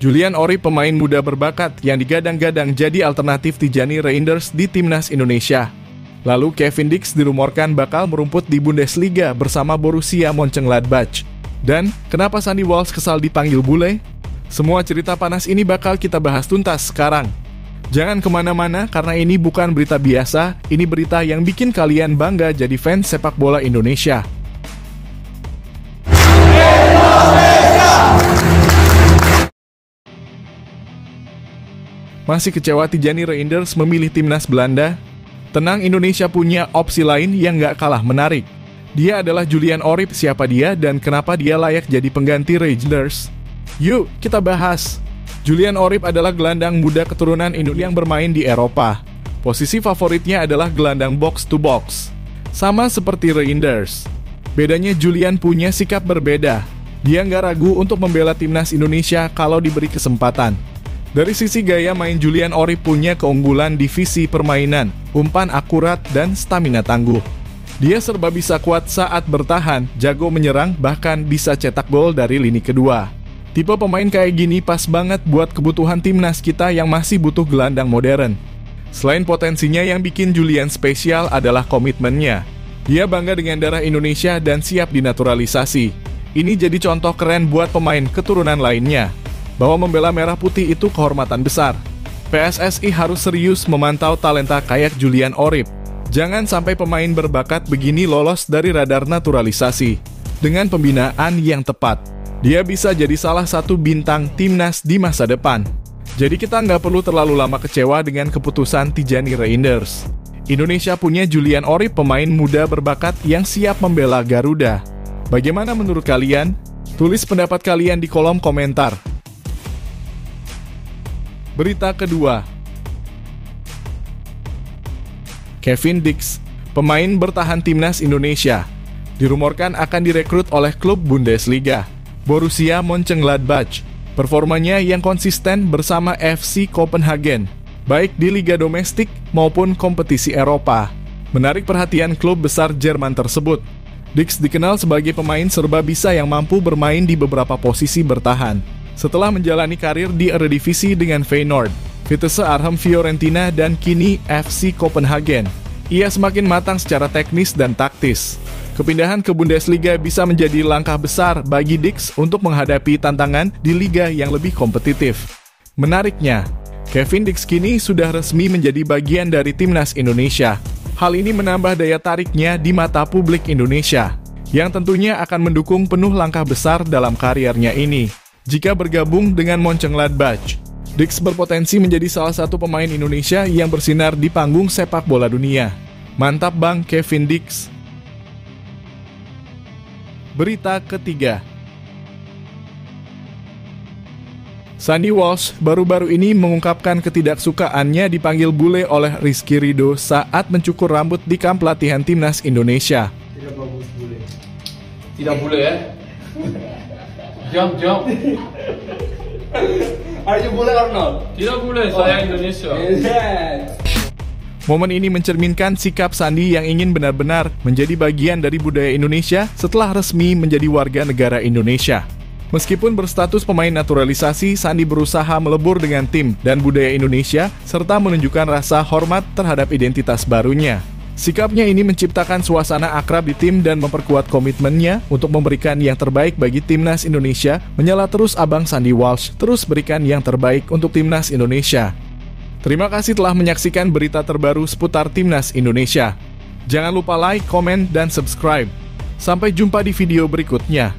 Julian Orip, pemain muda berbakat yang digadang-gadang jadi alternatif Tijani Reinders di timnas Indonesia. Lalu Kevin Dix dirumorkan bakal merumput di Bundesliga bersama Borussia Mönchengladbach. Dan kenapa Sandy Walsh kesal dipanggil bule? Semua cerita panas ini bakal kita bahas tuntas sekarang. Jangan kemana-mana karena ini bukan berita biasa, ini berita yang bikin kalian bangga jadi fans sepak bola Indonesia. Masih kecewa Tijani Reinders memilih timnas Belanda? Tenang, Indonesia punya opsi lain yang gak kalah menarik. Dia adalah Julian Orip. Siapa dia dan kenapa dia layak jadi pengganti Reinders? Yuk, kita bahas. Julian Orip adalah gelandang muda keturunan Indonesia yang bermain di Eropa. Posisi favoritnya adalah gelandang box to box. Sama seperti Reinders. Bedanya Julian punya sikap berbeda. Dia nggak ragu untuk membela timnas Indonesia kalau diberi kesempatan. Dari sisi gaya main, Julian Orip punya keunggulan di visi permainan, umpan akurat, dan stamina tangguh. Dia serba bisa kuat saat bertahan, jago menyerang, bahkan bisa cetak gol dari lini kedua. Tipe pemain kayak gini pas banget buat kebutuhan timnas kita yang masih butuh gelandang modern. Selain potensinya, yang bikin Julian spesial adalah komitmennya. Dia bangga dengan darah Indonesia dan siap dinaturalisasi. Ini jadi contoh keren buat pemain keturunan lainnya. Bahwa membela merah putih itu kehormatan besar. PSSI harus serius memantau talenta kayak Julian Orip. Jangan sampai pemain berbakat begini lolos dari radar naturalisasi. Dengan pembinaan yang tepat, dia bisa jadi salah satu bintang timnas di masa depan. Jadi kita nggak perlu terlalu lama kecewa dengan keputusan Tijani Reinders. Indonesia punya Julian Orip, pemain muda berbakat yang siap membela Garuda. Bagaimana menurut kalian? Tulis pendapat kalian di kolom komentar. Berita kedua, Kevin Dix, pemain bertahan timnas Indonesia, dirumorkan akan direkrut oleh klub Bundesliga, Borussia Mönchengladbach. Performanya yang konsisten bersama FC Copenhagen, baik di liga domestik maupun kompetisi Eropa, menarik perhatian klub besar Jerman tersebut. Dix dikenal sebagai pemain serba bisa yang mampu bermain di beberapa posisi bertahan. Setelah menjalani karir di Eredivisie dengan Feyenoord, Vitesse Arnhem, Fiorentina, dan kini FC Copenhagen, ia semakin matang secara teknis dan taktis. Kepindahan ke Bundesliga bisa menjadi langkah besar bagi Dix untuk menghadapi tantangan di liga yang lebih kompetitif. Menariknya, Kevin Dix kini sudah resmi menjadi bagian dari timnas Indonesia. Hal ini menambah daya tariknya di mata publik Indonesia, yang tentunya akan mendukung penuh langkah besar dalam karirnya ini. Jika bergabung dengan Mönchengladbach, Dix berpotensi menjadi salah satu pemain Indonesia yang bersinar di panggung sepak bola dunia. Mantap Bang Kevin Dix. Berita ketiga, Sandy Walsh baru-baru ini mengungkapkan ketidaksukaannya dipanggil bule oleh Rizky Ridho saat mencukur rambut di kamp latihan timnas Indonesia. Tidak bagus bule. Tidak bule ya? Jump. Are you bule or not? Tidak bule, saya Indonesia. Momen ini mencerminkan sikap Sandy yang ingin benar-benar menjadi bagian dari budaya Indonesia setelah resmi menjadi warga negara Indonesia. Meskipun berstatus pemain naturalisasi, Sandy berusaha melebur dengan tim dan budaya Indonesia serta menunjukkan rasa hormat terhadap identitas barunya. Sikapnya ini menciptakan suasana akrab di tim dan memperkuat komitmennya untuk memberikan yang terbaik bagi timnas Indonesia. Menyala terus Abang Sandy Walsh, terus berikan yang terbaik untuk timnas Indonesia. Terima kasih telah menyaksikan berita terbaru seputar timnas Indonesia. Jangan lupa like, komen, dan subscribe. Sampai jumpa di video berikutnya.